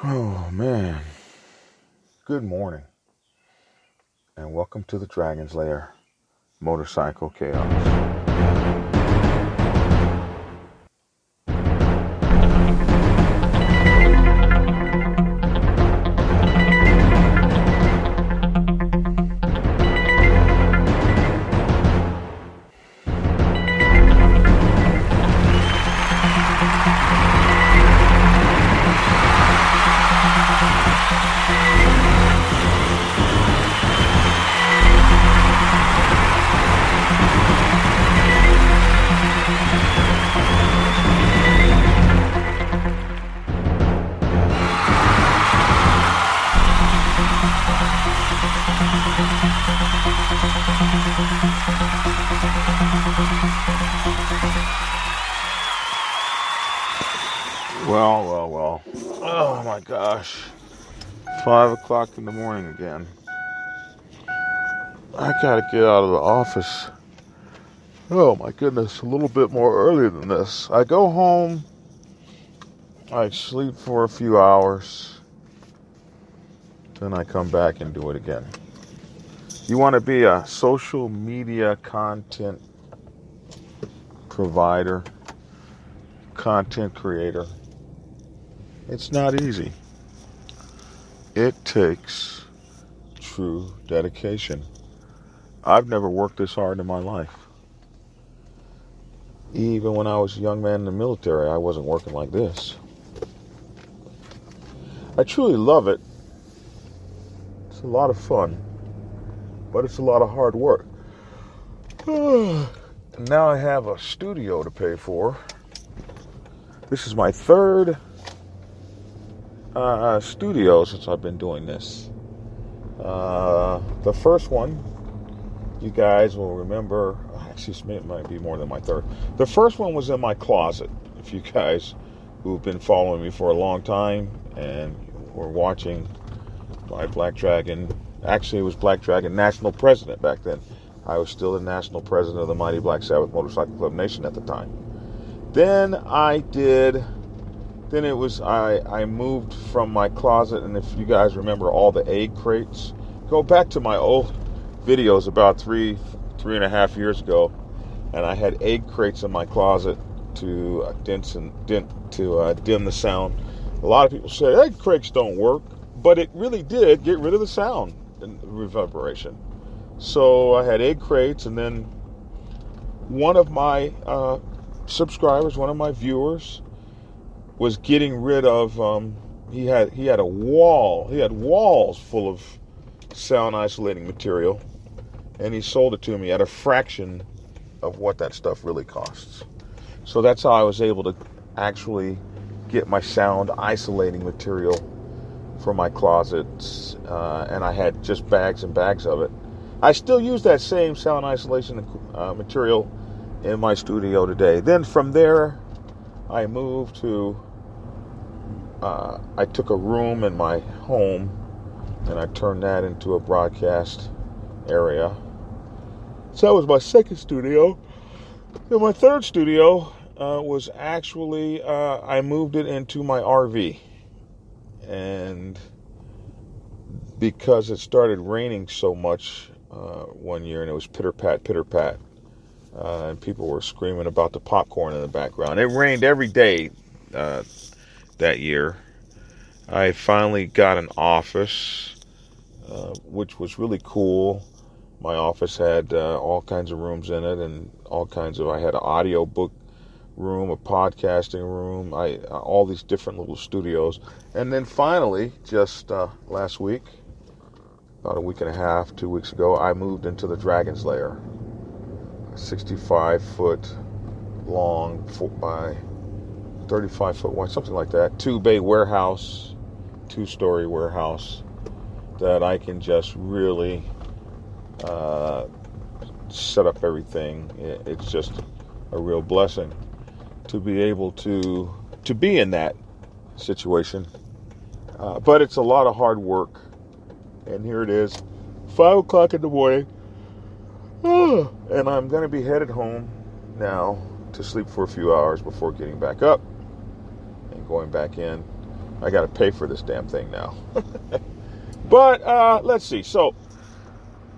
Oh man, good morning and welcome to the Dragon's Lair Motorcycle Chaos. Well. Oh my gosh. 5 o'clock in the morning again. I gotta get out of the office. Oh my goodness, a little bit more early than this. I go home, I sleep for a few hours, then I come back and do it again. You want to be a social media content provider, content creator. It's not easy. It takes true dedication. I've never worked this hard in my life. Even when I was a young man in the military, I wasn't working like this. I truly love it. It's a lot of fun, but it's a lot of hard work. Now I have a studio to pay for. This is my third studio since I've been doing this. The first one, you guys will remember, actually it might be more than my third. The first one was in my closet. If you guys who've been following me for a long time and were watching my Black Dragon, actually it was Black Dragon National President back then. I was still the National President of the Mighty Black Sabbath Motorcycle Club Nation at the time. Then I moved from my closet, and if you guys remember all the egg crates, go back to my old videos about three and a half years ago, and I had egg crates in my closet to dim the sound. A lot of people say egg crates don't work, but it really did get rid of the sound and reverberation. So I had egg crates, and then one of my subscribers, one of my viewers, was getting rid of. He had walls full of sound isolating material, and he sold it to me at a fraction of what that stuff really costs. So that's how I was able to actually get my sound isolating material for my closets, and I had just bags and bags of it. I still use that same sound isolation material in my studio today. Then from there, I moved to, I took a room in my home and I turned that into a broadcast area. So that was my second studio. Then my third studio was actually, I moved it into my RV. And because it started raining so much one year, and it was pitter-pat, and people were screaming about the popcorn in the background. It rained every day that year. I finally got an office, which was really cool. My office had all kinds of rooms in it, and I had an audio book room, a podcasting room, all these different little studios. And then finally, just last week, about a week and a half, 2 weeks ago, I moved into the Dragon's Lair. A 65-foot long by 35-foot wide, something like that, 2-bay warehouse, 2-story warehouse that I can just really set up everything. It's just a real blessing to be able to be in that situation. But it's a lot of hard work. And here it is, 5 o'clock in the morning. And I'm going to be headed home now to sleep for a few hours before getting back up and going back in I got to pay for this damn thing now. But let's see. So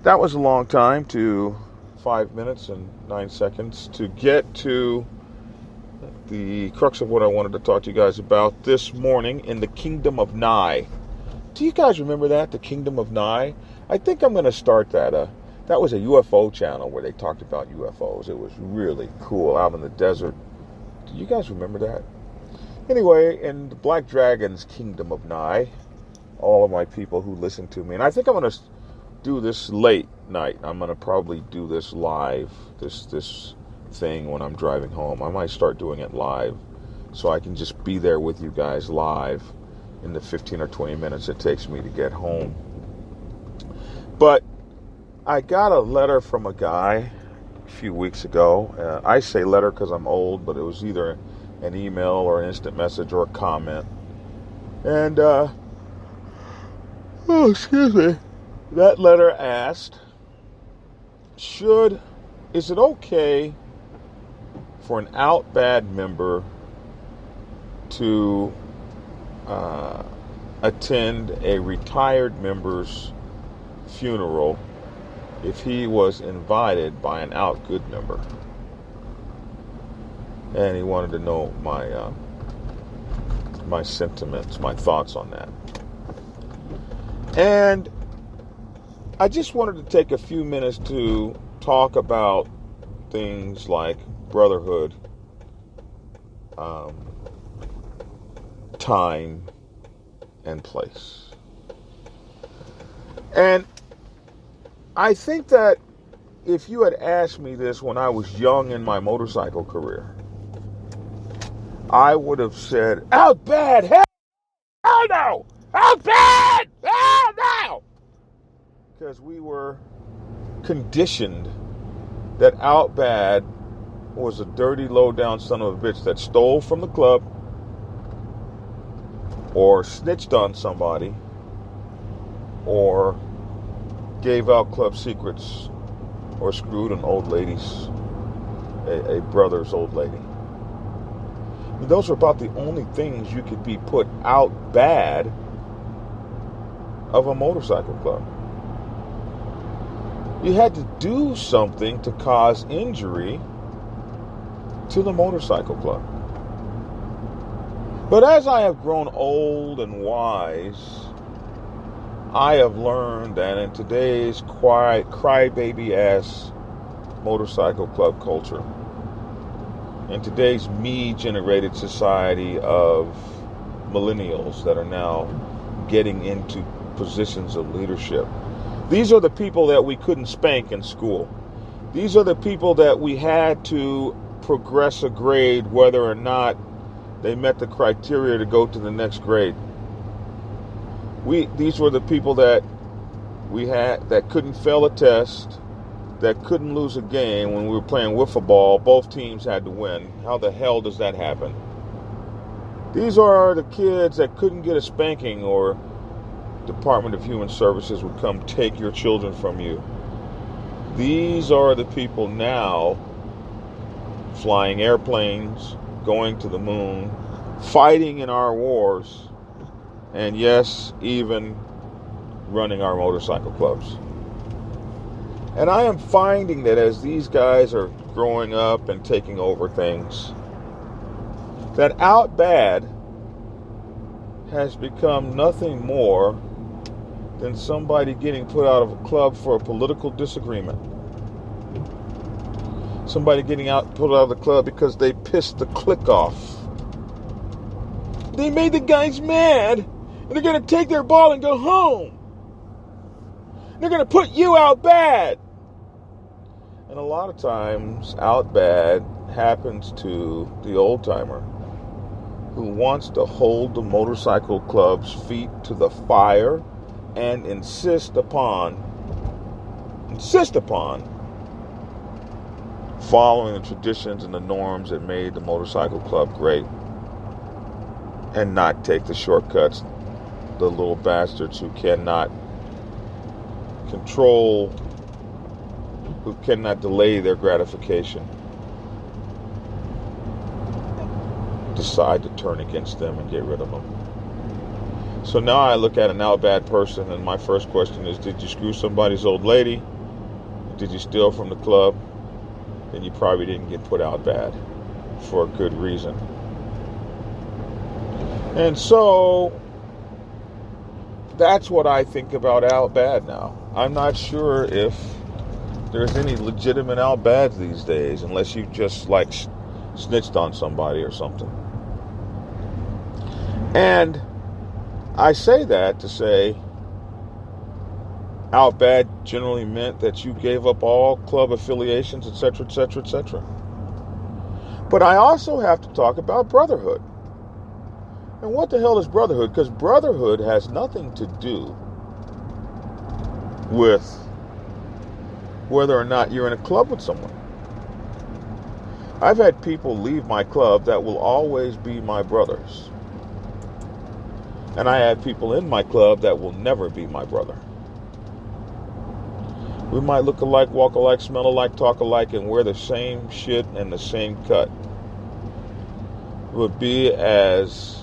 that was a long time, to 5 minutes and 9 seconds, to get to the crux of what I wanted to talk to you guys about this morning in the Kingdom of Nye. Do you guys remember that? The Kingdom of Nye? I think I'm going to start that. That was a UFO channel where they talked about UFOs. It was really cool out in the desert. Do you guys remember that? Anyway, in the Black Dragon's Kingdom of Nye, all of my people who listen to me, and I think I'm going to do this late night. I'm going to probably do this live, this thing when I'm driving home. I might start doing it live so I can just be there with you guys live in the 15 or 20 minutes it takes me to get home. But I got a letter from a guy a few weeks ago. I say letter because I'm old, but it was either an email or an instant message or a comment. And, excuse me. That letter asked, is it okay for an out bad member to attend a retired member's funeral if he was invited by an out good member? And he wanted to know my sentiments, my thoughts on that. And I just wanted to take a few minutes to talk about things like brotherhood, time, and place. And I think that if you had asked me this when I was young in my motorcycle career, I would have said, out bad, hell no, out bad, hell no. Because we were conditioned that out bad was a dirty, low-down son of a bitch that stole from the club or snitched on somebody or gave out club secrets or screwed an old lady's, a brother's old lady. Those were about the only things you could be put out bad of a motorcycle club. You had to do something to cause injury to the motorcycle club. But as I have grown old and wise, I have learned that in today's crybaby-ass motorcycle club culture, in today's me-generated society of millennials that are now getting into positions of leadership, these are the people that we couldn't spank in school. These are the people that we had to progress a grade whether or not they met the criteria to go to the next grade. These were the people that we had that couldn't fail a test, that couldn't lose a game when we were playing wiffle ball. Both teams had to win. How the hell does that happen? These are the kids that couldn't get a spanking or Department of Human Services would come take your children from you. These are the people now flying airplanes, going to the moon, fighting in our wars, and yes, even running our motorcycle clubs. And I am finding that as these guys are growing up and taking over things, that out bad has become nothing more than somebody getting put out of a club for a political disagreement. Somebody getting put out of the club because they pissed the clique off. They made the guys mad, and they're going to take their ball and go home. They're going to put you out bad. And a lot of times, out bad happens to the old timer who wants to hold the motorcycle club's feet to the fire and insist upon following the traditions and the norms that made the motorcycle club great, and not take the shortcuts, the little bastards who cannot control, who cannot delay their gratification, decide to turn against them and get rid of them. So now I look at an out bad person, and my first question is, did you screw somebody's old lady? Did you steal from the club? Then you probably didn't get put out bad for a good reason. And so that's what I think about out bad now. I'm not sure if there's any legitimate out bads these days, unless you just like snitched on somebody or something. And I say that to say out bad generally meant that you gave up all club affiliations, etc., etc., etc. But I also have to talk about brotherhood. And what the hell is brotherhood? Because brotherhood has nothing to do with whether or not you're in a club with someone. I've had people leave my club that will always be my brothers. And I have people in my club that will never be my brother. We might look alike, walk alike, smell alike, talk alike, and wear the same shit and the same cut. Would be as,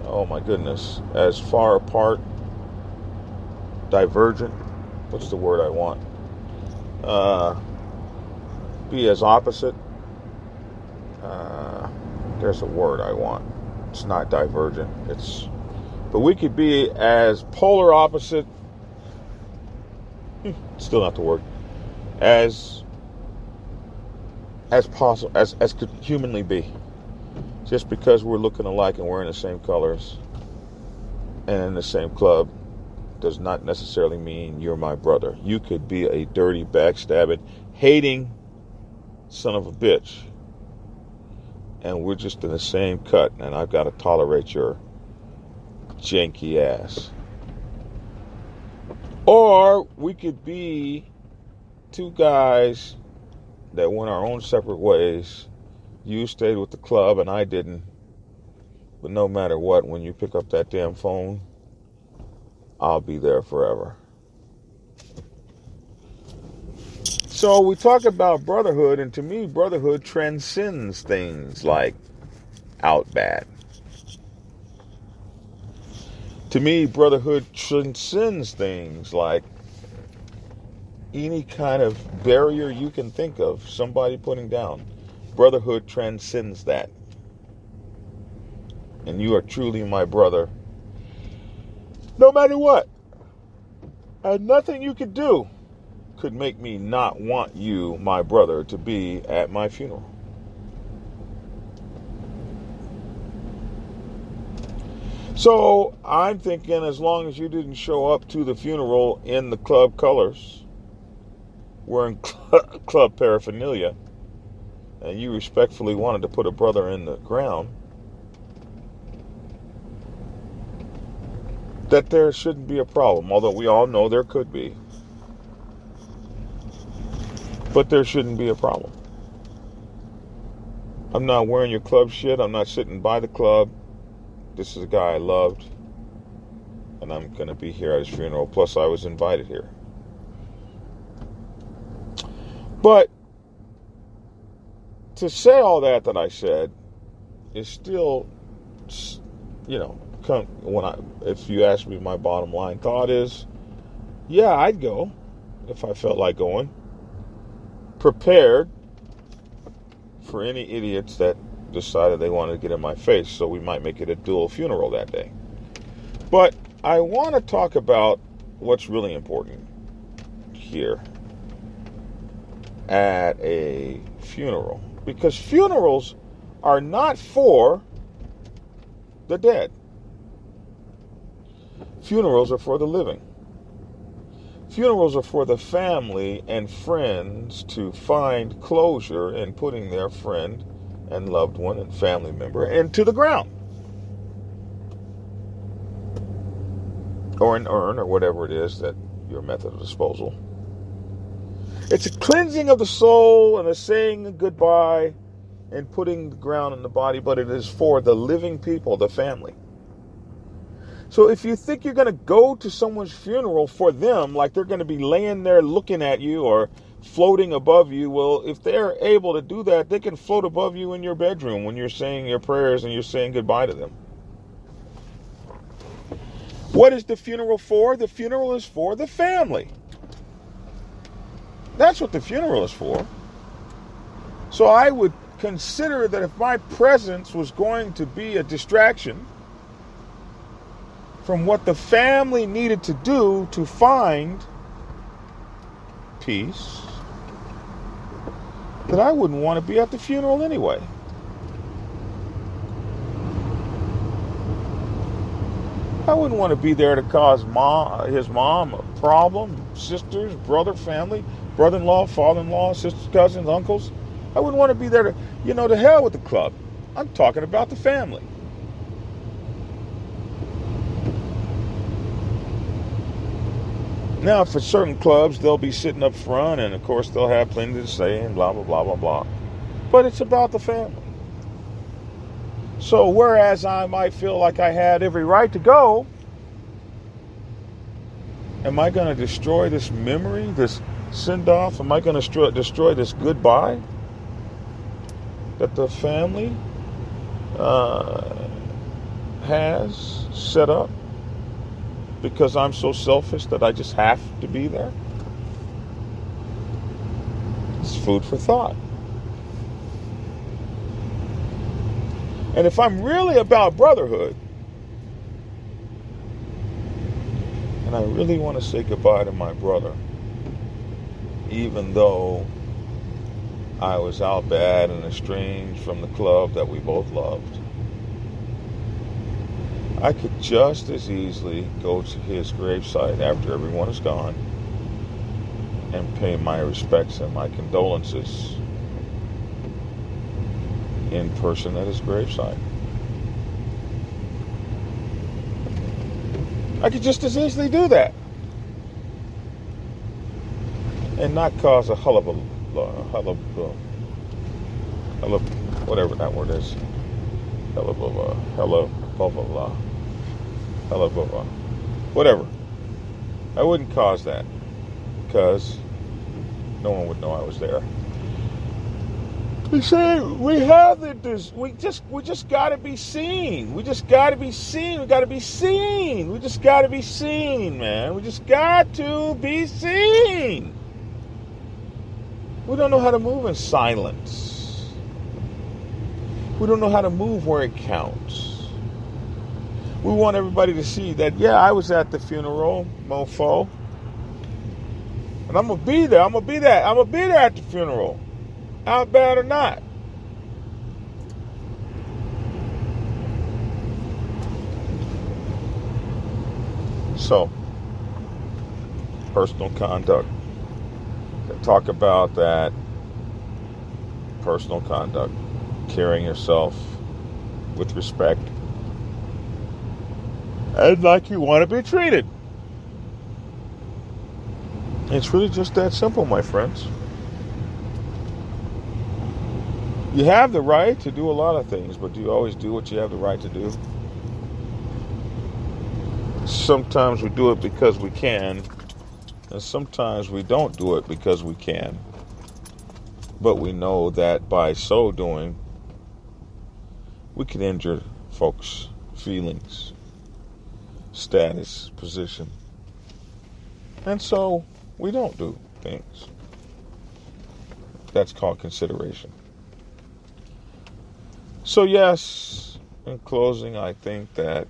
oh my goodness, as far apart, divergent, what's the word I want? Be as opposite. There's a word I want. It's not divergent. But we could be as polar opposite. Still not the word. As possible, as could humanly be. Just because we're looking alike and wearing the same colors and in the same club does not necessarily mean you're my brother. You could be a dirty, backstabbing, hating son of a bitch, and we're just in the same cut, and I've got to tolerate your janky ass. Or we could be two guys that went our own separate ways. You stayed with the club and I didn't. But no matter what, when you pick up that damn phone, I'll be there forever. So we talk about brotherhood, and to me, brotherhood transcends things like out bad. To me, brotherhood transcends things like any kind of barrier you can think of, somebody putting down. Brotherhood transcends that. And you are truly my brother, no matter what. And nothing you could do could make me not want you, my brother, to be at my funeral. So I'm thinking, as long as you didn't show up to the funeral in the club colors, wearing club paraphernalia, and you respectfully wanted to put a brother in the ground, that there shouldn't be a problem. Although we all know there could be. But there shouldn't be a problem. I'm not wearing your club shit. I'm not sitting by the club. This is a guy I loved. And I'm going to be here at his funeral. Plus, I was invited here. But to say all that I said is still, you know, if you ask me, my bottom line thought is, yeah, I'd go if I felt like going. Prepared for any idiots that decided they wanted to get in my face, so we might make it a dual funeral that day. But I want to talk about what's really important here at a funeral, because funerals are not for the dead. Funerals are for the living. Funerals are for the family and friends to find closure in putting their friend and loved one and family member into the ground. Or an urn, or whatever it is that your method of disposal. It's a cleansing of the soul and a saying goodbye and putting the ground in the body, but it is for the living people, the family. So if you think you're going to go to someone's funeral for them, like they're going to be laying there looking at you or floating above you, well, if they're able to do that, they can float above you in your bedroom when you're saying your prayers and you're saying goodbye to them. What is the funeral for? The funeral is for the family. That's what the funeral is for. So I would consider that if my presence was going to be a distraction from what the family needed to do to find peace, that I wouldn't want to be at the funeral anyway. I wouldn't want to be there to cause his mom a problem, sisters, brother, family, brother-in-law, father-in-law, sisters, cousins, uncles. I wouldn't want to be there to hell with the club. I'm talking about the family. Now, for certain clubs, they'll be sitting up front, and of course, they'll have plenty to say, and blah, blah, blah, blah, blah. But it's about the family. So, whereas I might feel like I had every right to go, am I going to destroy this memory, this send-off? Am I going to destroy this goodbye that the family has set up? Because I'm so selfish that I just have to be there? It's food for thought. And if I'm really about brotherhood, and I really want to say goodbye to my brother, even though I was out bad and estranged from the club that we both loved, I could just as easily go to his gravesite after everyone is gone and pay my respects and my condolences in person at his gravesite. I could just as easily do that and not cause a hullabaloo, whatever that word is, whatever. I wouldn't cause that because no one would know I was there. You see, we just got to be seen. We just got to be seen. We got to be seen. We just got to be seen, man. We just got to be seen. We don't know how to move in silence. We don't know how to move where it counts. We want everybody to see that, yeah, I was at the funeral, mofo. And I'm going to be there. I'm going to be there. I'm going to be there at the funeral. Out bad or not. So, personal conduct. Talk about that. Personal conduct. Carrying yourself with respect. And like you want to be treated. It's really just that simple, my friends. You have the right to do a lot of things, but do you always do what you have the right to do? Sometimes we do it because we can, and sometimes we don't do it because we can. But we know that by so doing, we can injure folks' feelings, status, position. And so we don't do things. That's called consideration. So yes, in closing, I think that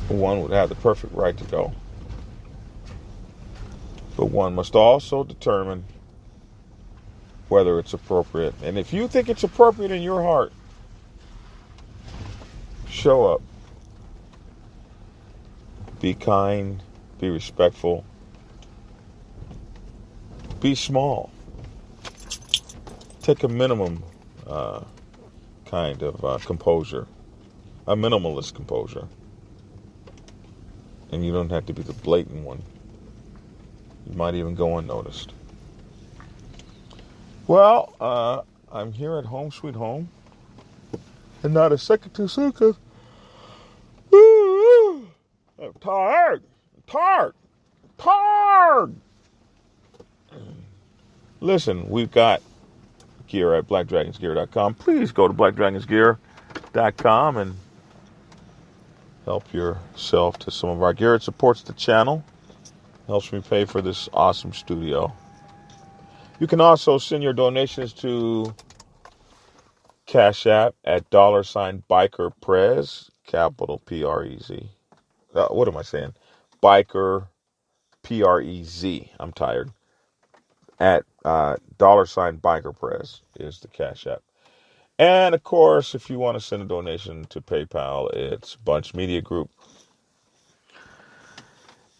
one would have the perfect right to go. But one must also determine whether it's appropriate. And if you think it's appropriate in your heart, show up. Be kind. Be respectful. Be small. Take a minimum kind of composure. A minimalist composure. And you don't have to be the blatant one. You might even go unnoticed. Well, I'm here at home, sweet home. And not a second too soon because I'm tired. Listen, we've got gear at blackdragonsgear.com. Please go to blackdragonsgear.com and help yourself to some of our gear. It supports the channel. Helps me pay for this awesome studio. You can also send your donations to Cash App at $BikerPrez, capital P-R-E-Z. What am I saying? Biker, P-R-E-Z. I'm tired. At $BikerPrez is the Cash App. And, of course, if you want to send a donation to PayPal, it's Bunch Media Group.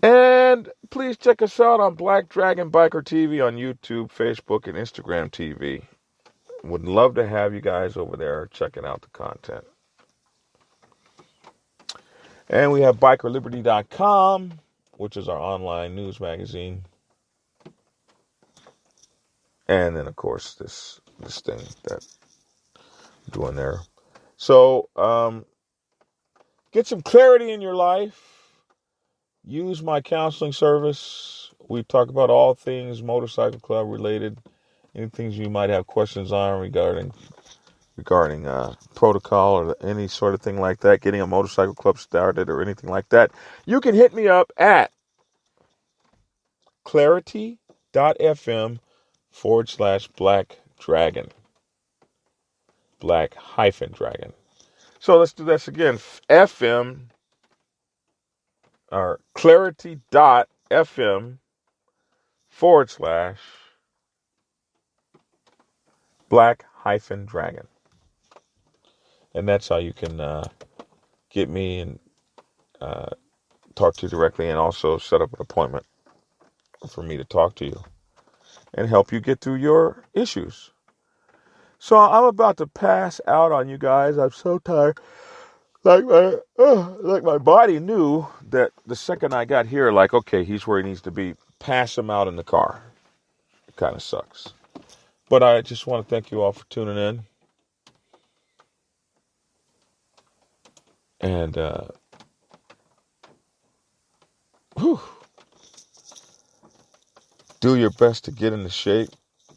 And please check us out on Black Dragon Biker TV on YouTube, Facebook, and Instagram TV. Would love to have you guys over there checking out the content. And we have BikerLiberty.com, which is our online news magazine. And then, of course, this thing that I'm doing there. So, get some clarity in your life. Use my counseling service. We talk about all things motorcycle club related. Any things you might have questions on regarding protocol or any sort of thing like that, getting a motorcycle club started or anything like that, you can hit me up at clarity.fm/Black Dragon. Black-Dragon. So let's do this again. FM or clarity.fm/Black-Dragon. And that's how you can get me and talk to you directly, and also set up an appointment for me to talk to you and help you get through your issues. So I'm about to pass out on you guys. I'm so tired. Like my body knew that the second I got here, like, okay, he's where he needs to be. Pass him out in the car. It kind of sucks. But I just want to thank you all for tuning in. And, do your best to get into shape.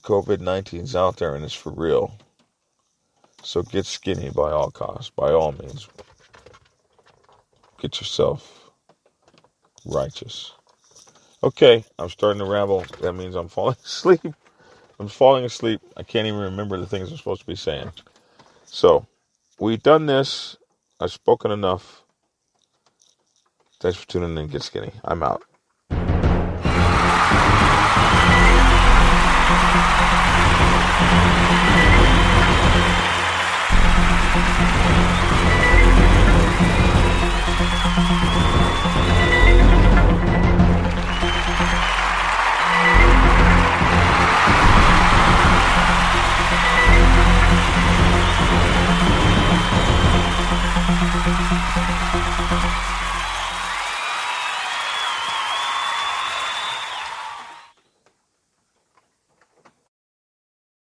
COVID-19's out there and it's for real. So get skinny by all costs, by all means. Get yourself righteous. Okay, I'm starting to ramble. That means I'm falling asleep. I'm falling asleep. I can't even remember the things I'm supposed to be saying. So, we've done this. I've spoken enough. Thanks for tuning in. Get skinny. I'm out.